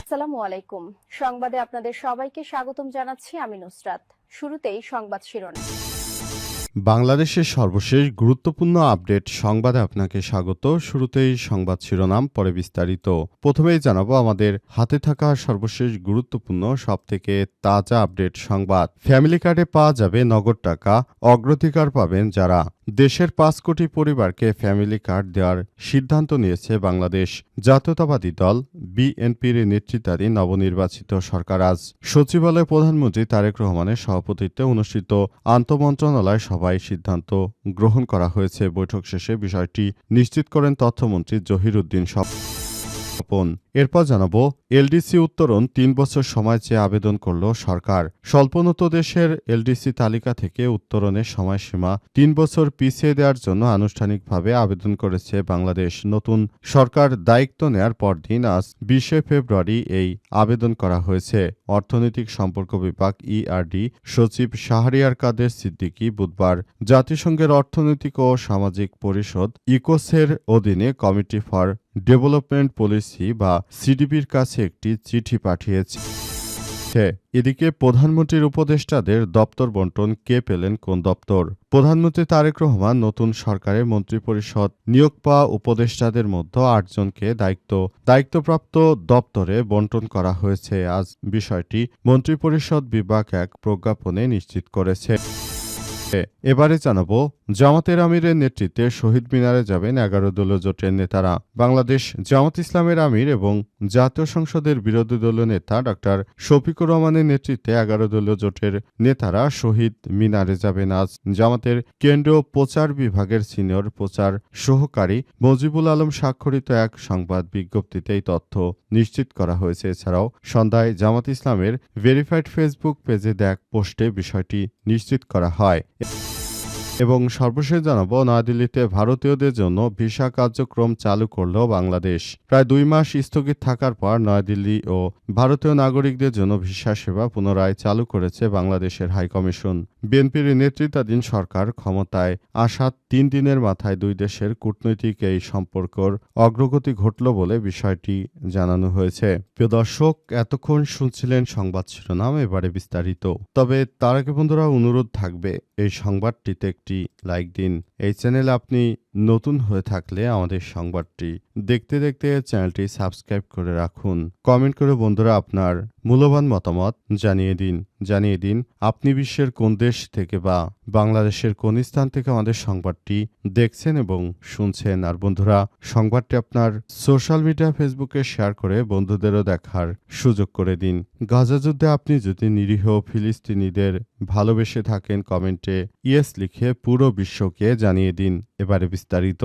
আসসালামু আলাইকুম। সংবাদে আপনাদের সবাইকে স্বাগতম জানাচ্ছি আমি নুসরাত। শুরুতেই সংবাদ শিরোনাম। বাংলাদেশের সর্বশেষ গুরুত্বপূর্ণ আপডেট সংবাদে আপনাকে স্বাগত। শুরুতেই সংবাদ শিরোনাম, পরে বিস্তারিত। প্রথমেই জানাবো আমাদের হাতে থাকা সর্বশেষ গুরুত্বপূর্ণ সবথেকে তাজা আপডেট সংবাদ। ফ্যামিলি কার্ডে পাওয়া যাবে নগদ টাকা, অগ্রাধিকার পাবেন যারা। দেশের ৫ কোটি পরিবারকে ফ্যামিলি কার্ড দেওয়ার সিদ্ধান্ত নিয়েছে বাংলাদেশ জাতীয়তাবাদী দল বিএনপির নেতৃত্বাধীন নবনির্বাচিত সরকার। আজ সচিবালয়ে প্রধানমন্ত্রী তারেক রহমানের সভাপতিত্বে অনুষ্ঠিত আন্তঃমন্ত্রণালয় সভায় সিদ্ধান্ত গ্রহণ করা হয়েছে। বৈঠক শেষে বিষয়টি নিশ্চিত করেন তথ্যমন্ত্রী জহিরুদ্দিন স্বপন। এরপর জানাবো এলডিসি উত্তরণ ৩ বছর সময় চেয়ে আবেদন করল সরকার। স্বল্পোন্নত দেশের এলডিসি তালিকা থেকে উত্তরণের সময়সীমা ৩ বছর পিছিয়ে দেওয়ার জন্য আনুষ্ঠানিকভাবে আবেদন করেছে বাংলাদেশ। নতুন সরকার দায়িত্ব নেয়ার পরদিন আজ ২০ ফেব্রুয়ারি এই আবেদন করা হয়েছে। অর্থনৈতিক সম্পর্ক বিভাগ ইআরডি সচিব শাহরিয়ার কাদের সিদ্দিকী বুধবার জাতিসংঘের অর্থনৈতিক ও সামাজিক পরিষদ ইকোসের অধীনে কমিটি ফর ডেভেলপমেন্ট পলিসি বা সিডিপির কাছে একটি চিঠি পাঠিয়েছে। এদিকে প্রধানমন্ত্রীর উপদেষ্টাদের দপ্তর বন্টন কে পেলেন কোন দপ্তর? প্রধানমন্ত্রী তারেক রহমান নতুন সরকারের মন্ত্রিপরিষদ নিয়োগ পাওয়া উপদেষ্টাদের মধ্যে ৮ জনকে দায়িত্বপ্রাপ্ত দপ্তরে বন্টন করা হয়েছে। আজ বিষয়টি মন্ত্রিপরিষদ বিভাগ এক প্রজ্ঞাপনে নিশ্চিত করেছে। এবারে জানাবো জামাতের আমিরের নেতৃত্বে শহীদ মিনারে যাবেন ১১ দলীয় জোটের নেতারা। বাংলাদেশ জামাত ইসলামের আমির এবং জাতীয় সংসদের বিরোধী দলীয় নেতা ডক্টর শফিকুর রহমানের নেতৃত্বে ১১ দলীয় জোটের নেতারা শহীদ মিনারে যাবেন। আজ জামাতের কেন্দ্রীয় প্রচার বিভাগের সিনিয়র প্রচার সহকারী মজিবুল আলম স্বাক্ষরিত এক সংবাদ বিজ্ঞপ্তিতে এই তথ্য নিশ্চিত করা হয়েছে। এছাড়াও সন্ধ্যায় জামাত ইসলামের ভেরিফাইড ফেসবুক পেজে এক পোস্টে বিষয়টি নিশ্চিত করা হয়। এবং সর্বশেষ জানাবো নয়াদিল্লিতে ভারতীয়দের জন্য ভিসা কার্যক্রম চালু করল বাংলাদেশ। প্রায় ২ মাস স্থগিত থাকার পর নয়াদিল্লি ও ভারতীয় নাগরিকদের জন্য ভিসা সেবা পুনরায় চালু করেছে বাংলাদেশের হাইকমিশন। বিএনপির নেতৃত্বাধীন সরকার ক্ষমতায় আসার ৩ দিনের মাথায় দুই দেশের কূটনৈতিক এই সম্পর্কর অগ্রগতি ঘটল বলে বিষয়টি জানানো হয়েছে। প্রিয় দর্শক, এতক্ষণ শুনছিলেন সংবাদ শিরোনাম, এবারে বিস্তারিত। তবে তার আগে বন্ধুরা অনুরোধ থাকবে এই সংবাদটিতে একটি লাইক দিন। এই চ্যানেলে আপনি নতুন হয়ে থাকলে আমাদের সংবাদটি দেখতে দেখতে চ্যানেলটি সাবস্ক্রাইব করে রাখুন। কমেন্ট করে বন্ধুরা আপনার মূল্যবান মতামত জানিয়ে দিন আপনি বিশ্বের কোন দেশ থেকে বা বাংলাদেশের কোন স্থান থেকে আমাদের সংবাদটি দেখছেন এবং শুনছেন। আর বন্ধুরা, সংবাদটি আপনার সোশ্যাল মিডিয়া ফেসবুকে শেয়ার করে বন্ধুদেরও দেখার সুযোগ করে দিন। গাজা যুদ্ধে আপনি যদি নিরীহ ফিলিস্তিনিদের ভালোবেসে থাকেন, কমেন্টে ইয়েস লিখে পুরো বিশ্বকে জানিয়ে দিন। এবারে বিস্তারিত।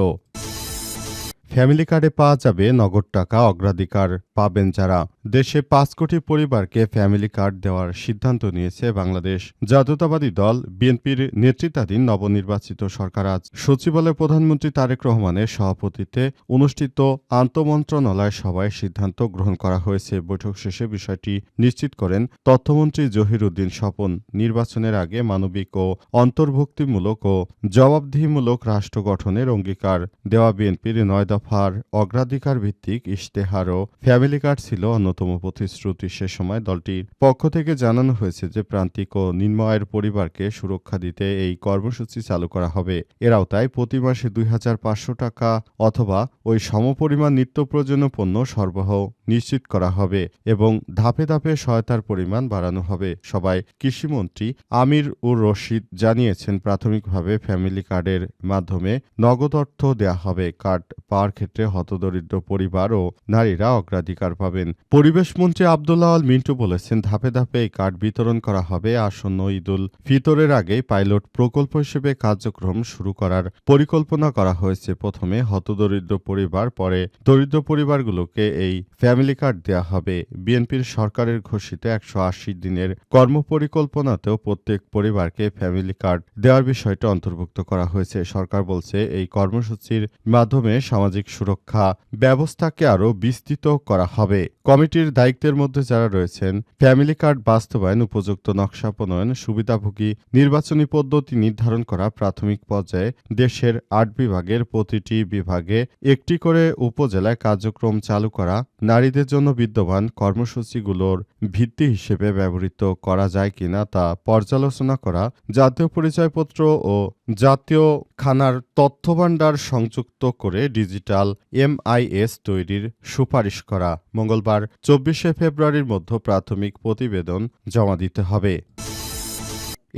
ফ্যামিলি কার্ডে পাওয়া যাবে নগদ টাকা, অগ্রাধিকার পাবেন যারা। দেশে ৫ কোটি পরিবারকে ফ্যামিলি কার্ড দেওয়ার সিদ্ধান্ত নিয়েছে বাংলাদেশ জাতীয়তাবাদী দল বিএনপির নেতৃত্বাধীন নবনির্বাচিত সরকার। আজ সচিবালয়ে প্রধানমন্ত্রী তারেক রহমানের সভাপতিত্বে অনুষ্ঠিত আন্তঃমন্ত্রণালয় সভায় সিদ্ধান্ত গ্রহণ করা হয়েছে। বৈঠক শেষে বিষয়টি নিশ্চিত করেন তথ্যমন্ত্রী জহিরুদ্দিন স্বপন। নির্বাচনের আগে মানবিক ও অন্তর্ভুক্তিমূলক ও জবাবদিহিমূলক রাষ্ট্র গঠনের অঙ্গীকার দেওয়া বিএনপির ৯ দফার অগ্রাধিকার ভিত্তিক ইশতেহার ও ফ্যামিলি কার্ড ছিল অন্যতম প্রতিশ্রুতি। সে সময় দলটির পক্ষ থেকে জানানো হয়েছে যে প্রান্তিক ও নিম্ন আয়ের পরিবারকে সুরক্ষা দিতে এই কর্মসূচি চালু করা হবে। এর আওতায় প্রতি মাসে ২৫০০ টাকা অথবা ওই সমপরিমাণ নিত্য প্রয়োজনীয় পণ্য সরবরাহ নিশ্চিত করা হবে এবং ধাপে ধাপে সহায়তার পরিমাণ বাড়ানো হবে। সভায় কৃষিমন্ত্রী আমির উর রশিদ জানিয়েছেন, প্রাথমিকভাবে ফ্যামিলি কার্ডের মাধ্যমে নগদ অর্থ দেয়া হবে। কার্ড পাওয়ার ক্ষেত্রে হতদরিদ্র পরিবার ও নারীরা অগ্রাধিকার পাবেন। পরিবেশ মন্ত্রী আব্দুল্লাহ আল মিন্টু বলেছেন, ধাপে ধাপে এই কার্ড বিতরণ করা হবে। আসন্ন ঈদুল ফিতরের আগে পাইলট প্রকল্প হিসেবে কার্যক্রম শুরু করার পরিকল্পনা করা হয়েছে। প্রথমে হতদরিদ্র পরিবার, পরে দরিদ্র পরিবারগুলোকে এই ফ্যামিলি কার্ড দেওয়া হবে। বিএনপির সরকারের ঘোষিত ১৮০ দিনের কর্মপরিকল্পনাতেও প্রত্যেক পরিবারকে ফ্যামিলি কার্ড দেওয়ার বিষয়টা অন্তর্ভুক্ত করা হয়েছে। সরকার বলছে, এই কর্মসূচির মাধ্যমে সামাজিক সুরক্ষা ব্যবস্থাকে আরও বিস্তৃত করা হবে। কমিটির দায়িত্বের মধ্যে যারা রয়েছেন ফ্যামিলি কার্ড বাস্তবায়ন, উপযুক্ত নকশা প্রণয়ন, সুবিধাভোগী নির্বাচনী পদ্ধতি নির্ধারণ করা, প্রাথমিক পর্যায়ে দেশের ৮ বিভাগের প্রতিটি বিভাগে একটি করে উপজেলায় কার্যক্রম চালু করা, নারীদের জন্য বিদ্যমান কর্মসূচিগুলোর ভিত্তি হিসেবে ব্যবহৃত করা যায় কিনা তা পর্যালোচনা করা, জাতীয় পরিচয়পত্র ও জাতীয় খানার তথ্যভাণ্ডার সংযুক্ত করে ডিজিটাল MIS তৈরির সুপারিশ করা। মঙ্গলবার ২৪শে ফেব্রুয়ারির মধ্যে প্রাথমিক প্রতিবেদন জমা দিতে হবে।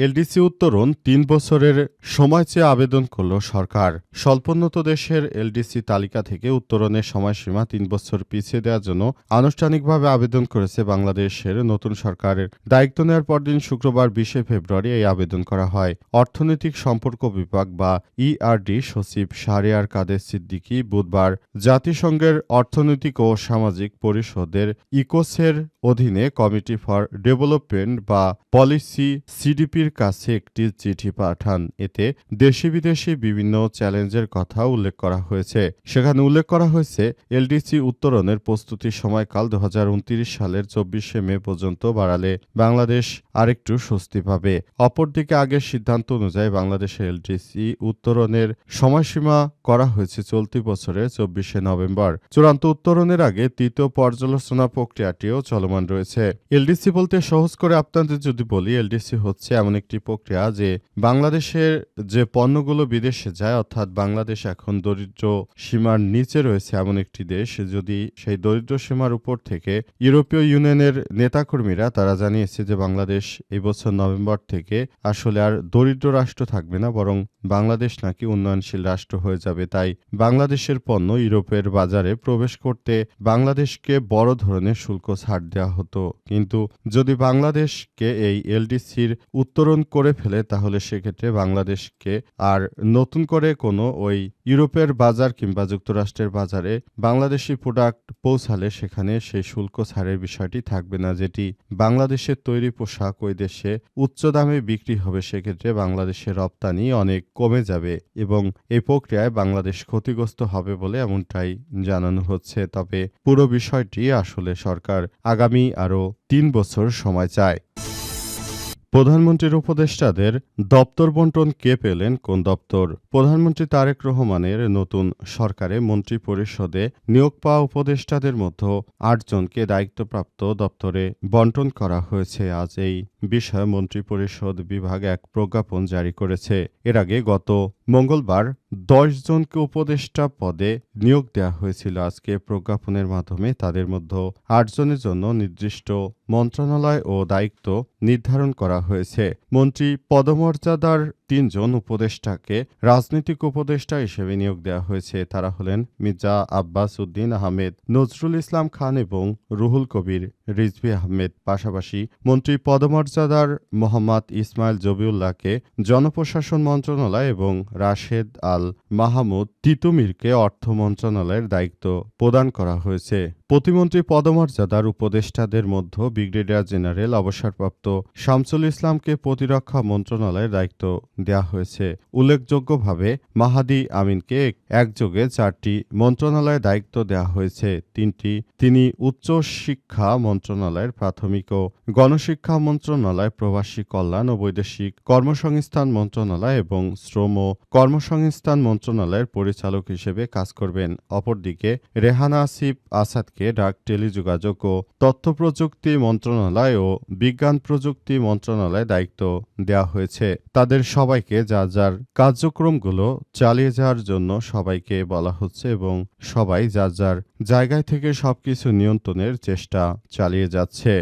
এলডিসি উত্তরণ ৩ বছরের সময় চেয়ে আবেদন করল সরকার। স্বল্পোন্নত দেশের এলডিসি তালিকা থেকে উত্তরণের সময়সীমা ৩ বছর পিছিয়ে দেওয়ার জন্য আনুষ্ঠানিকভাবে আবেদন করেছে বাংলাদেশের নতুন সরকারের। দায়িত্ব নেওয়ার পরদিন শুক্রবার ২০শে ফেব্রুয়ারি এই আবেদন করা হয়। অর্থনৈতিক সম্পর্ক বিভাগ বা ERD সচিব শাহরিয়ার কাদের সিদ্দিকী বুধবার জাতিসংঘের অর্থনৈতিক ও সামাজিক পরিষদের ইকোসের অধীনে কমিটি ফর ডেভেলপমেন্ট বা পলিসি CDP কাছে একটি চিঠি পাঠান। এতে দেশি বিদেশি বিভিন্ন চ্যালেঞ্জের কথা উল্লেখ করা হয়েছে। সেখানে উল্লেখ করা হয়েছে এলডিসি উত্তরণের প্রস্তুতির সময়কাল ২০২৯ সালের ২৪শে মে পর্যন্ত বাড়ালে বাংলাদেশ আরেকটু স্বস্তি পাবে। অপরদিকে আগের সিদ্ধান্ত অনুযায়ী বাংলাদেশের এলডিসি উত্তরণের সময়সীমা করা হয়েছে চলতি বছরের ২৪শে নভেম্বর। চূড়ান্ত উত্তরণের আগে তৃতীয় পর্যালোচনা প্রক্রিয়াটিও চলমান রয়েছে। এলডিসি বলতে সহজ করে আপনাদের যদি বলি, এলডিসি হচ্ছে এমন একটি প্রক্রিয়া যে বাংলাদেশের যে পণ্যগুলো বিদেশে যায়, অর্থাৎ বাংলাদেশ এখন দরিদ্র সীমার নিচে রয়েছে এমন একটি দেশ। যদি সেই দরিদ্র সীমার উপর থেকে ইউরোপীয় ইউনিয়নের নেতাকর্মীরা তারা জানিয়েছে যে বাংলাদেশ এই বছর নভেম্বর থেকে আসলে আর দরিদ্র রাষ্ট্র থাকবে না, বরং বাংলাদেশ নাকি উন্নয়নশীল রাষ্ট্র হয়ে যাবে। তাই বাংলাদেশের পণ্য ইউরোপের বাজারে প্রবেশ করতে বাংলাদেশকে বড় ধরনের শুল্ক ছাড় দেওয়া হতো। কিন্তু যদি বাংলাদেশকে এই এলডিসির উত্তরণ করে ফেলে তাহলে সেক্ষেত্রে বাংলাদেশকে আর নতুন করে কোনো ওই ইউরোপের বাজার কিংবা যুক্তরাষ্ট্রের বাজারে বাংলাদেশি প্রোডাক্ট পৌঁছালে সেখানে সেই শুল্ক ছাড়ের বিষয়টি থাকবে না, যেটি বাংলাদেশের তৈরি পোশাক ওই দেশে উচ্চ দামে বিক্রি হবে। সেক্ষেত্রে বাংলাদেশের রপ্তানি অনেক কমে যাবে এবং এই প্রক্রিয়ায় বাংলাদেশ ক্ষতিগ্রস্ত হবে বলে এমনটাই জানানো হচ্ছে। তবে পুরো বিষয়টি আসলে সরকার আগামী আরও ৩ বছর সময় চায়। প্রধানমন্ত্রীর উপদেষ্টাদের দপ্তর বন্টন কে পেলেন, কোন দপ্তর? প্রধানমন্ত্রী তারেক রহমানের নতুন সরকারে মন্ত্রী পরিষদে নিয়োগ পাওয়া উপদেষ্টাদের মধ্যে ৮ জনকে দায়িত্বপ্রাপ্ত দপ্তরে বন্টন করা হয়েছে। আজ এই বিষয়ে মন্ত্রী পরিষদ বিভাগ এক প্রজ্ঞাপন জারি করেছে। এর আগে গত মঙ্গলবার ১০ জনকে উপদেষ্টা পদে নিয়োগ দেওয়া হয়েছিল। আজকে প্রজ্ঞাপনের মাধ্যমে তাদের মধ্যে ৮ জনের জন্য নির্দিষ্ট মন্ত্রণালয় ও দায়িত্ব নির্ধারণ করা হয়েছে। মন্ত্রী পদমর্যাদার ৩ জন উপদেষ্টাকে রাজনৈতিক উপদেষ্টা হিসেবে নিয়োগ দেওয়া হয়েছে। তারা হলেন মির্জা আব্বাস উদ্দিন আহমেদ, নজরুল ইসলাম খান এবং রুহুল কবির রিজভী আহমেদ। পাশাপাশি মন্ত্রী পদমর্যাদার মোহাম্মদ ইসমাইল জবিউল্লাহকে জনপ্রশাসন মন্ত্রণালয় এবং রাশেদ আল মাহমুদ তিতুমিরকে অর্থ মন্ত্রণালয়ের দায়িত্ব প্রদান করা হয়েছে। প্রতিমন্ত্রী পদমর্যাদার উপদেষ্টাদের মধ্যে ব্রিগেডিয়ার জেনারেল অবসরপ্রাপ্ত শামসুল ইসলামকে প্রতিরক্ষা মন্ত্রণালয়ের দায়িত্ব দেওয়া হয়েছে। উল্লেখযোগ্যভাবে মাহাদি আমিনকে একযোগে ৪টি মন্ত্রণালয়ের দায়িত্ব দেওয়া হয়েছে। তিনি উচ্চ শিক্ষা মন্ত্রণালয়ের, প্রাথমিক ও গণশিক্ষা মন্ত্রণালয়, প্রবাসী কল্যাণ ও বৈদেশিক কর্মসংস্থান মন্ত্রণালয় এবং শ্রম ও কর্মসংস্থান মন্ত্রণালয়ের পরিচালক হিসেবে কাজ করবেন। অপরদিকে রেহানা আসিফ আসাদকে ডাক, টেলিযোগাযোগ ও তথ্য প্রযুক্তি মন্ত্রণালয় ও বিজ্ঞান প্রযুক্তি মন্ত্রণালয়ে দায়িত্ব দেওয়া হয়েছে। তাদের সবাইকে যার যার কার্যক্রমগুলো চালিয়ে যাওয়ার জন্য সবাইকে বলা হচ্ছে এবং সবাই যার যার জায়গায় থেকে সবকিছু নিয়ন্ত্রণের চেষ্টা চালিয়ে যাচ্ছে।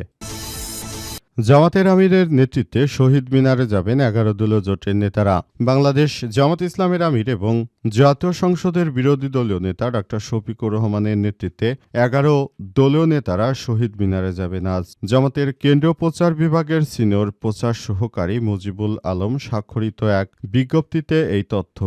জামাতের আমিরের নেতৃত্বে শহীদ মিনারে যাবেন ১১ দলীয় জোটের নেতারা। বাংলাদেশ জামাত ইসলামের আমির এবং জাতীয় সংসদের বিরোধী দলীয় নেতা ডা শফিকুর রহমানের নেতৃত্বে ১১ দলীয় নেতারা শহীদ মিনারে যাবেন আজ। জামাতের কেন্দ্রীয় প্রচার বিভাগের সিনিয়র প্রচার সহকারী মুজিবুল আলম স্বাক্ষরিত এক বিজ্ঞপ্তিতে এই তথ্য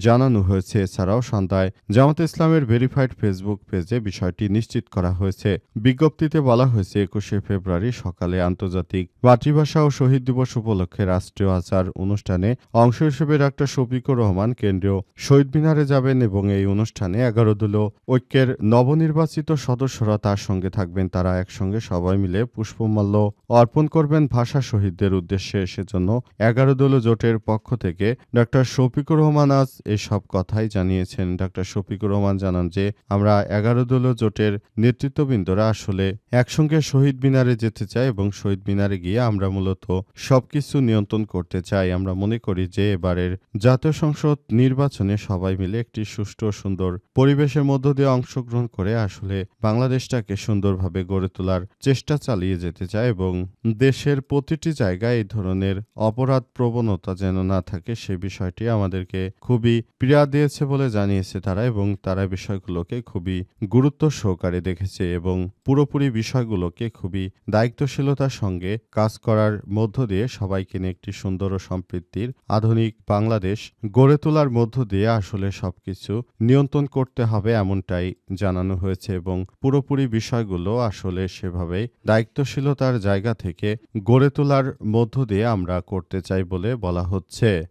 জানানো হয়েছে। এছাড়াও সন্ধ্যায় জামাত ইসলামের ভেরিফাইড ফেসবুক পেজে বিষয়টি নিশ্চিত করা হয়েছে। বিজ্ঞপ্তিতে বলা হয়েছে ২১শে ফেব্রুয়ারি সকালে আন্তর্জাতিক আন্তর্জাতিক মাতৃভাষা ও শহীদ দিবস উপলক্ষে রাষ্ট্রীয় আচার অনুষ্ঠানে অংশ হিসেবে ডাক্তার শফিকুর রহমান কেন্দ্রীয় শহীদ মিনারে যাবেন এবং এই অনুষ্ঠানে ১১ দলীয় ঐক্যের নবনির্বাচিত সদস্যরা তার সঙ্গে থাকবেন। তারা একসঙ্গে সবাই মিলে পুষ্পমাল্য অর্পণ করবেন ভাষা শহীদদের উদ্দেশ্যে। সেজন্য ১১ দলীয় জোটের পক্ষ থেকে ডাক্তার শফিকুর রহমান আজ এসব কথাই জানিয়েছেন। ডাক্তার শফিকুর রহমান জানান যে আমরা ১১ দলীয় জোটের নেতৃত্ববৃন্দরা আসলে একসঙ্গে শহীদ মিনারে যেতে চাই এবং শহীদ মিনারে গিয়ে আমরা মূলত সবকিছু নিয়ন্ত্রণ করতে চাই। আমরা মনে করি যে এবারের জাতীয় সংসদ নির্বাচনে সবাই মিলে একটি সুষ্ঠু ও সুন্দর পরিবেশের মধ্য দিয়ে অংশগ্রহণ করে আসলে বাংলাদেশটাকে সুন্দরভাবে গড়ে তোলার চেষ্টা চালিয়ে যেতে চায় এবং দেশের প্রতিটি জায়গায় এই ধরনের অপরাধ প্রবণতা যেন না থাকে সে বিষয়টি আমাদেরকে খুবই পীড়া দিয়েছে বলে জানিয়েছে তারা এবং তারা বিষয়গুলোকে খুবই গুরুত্ব সহকারে দেখেছে এবং পুরোপুরি বিষয়গুলোকে খুবই দায়িত্বশীলতার সঙ্গে কাজ করার মধ্য দিয়ে সবাইকে নিয়ে একটি সুন্দর ও সম্প্রীতির আধুনিক বাংলাদেশ গড়ে তোলার মধ্য দিয়ে আসলে সবকিছু নিয়ন্ত্রণ করতে হবে এমনটাই জানানো হয়েছে এবং পুরোপুরি বিষয়গুলো আসলে সেভাবে দায়িত্বশীলতার জায়গা থেকে গড়ে তোলার মধ্য দিয়ে আমরা করতে চাই বলে বলা হচ্ছে।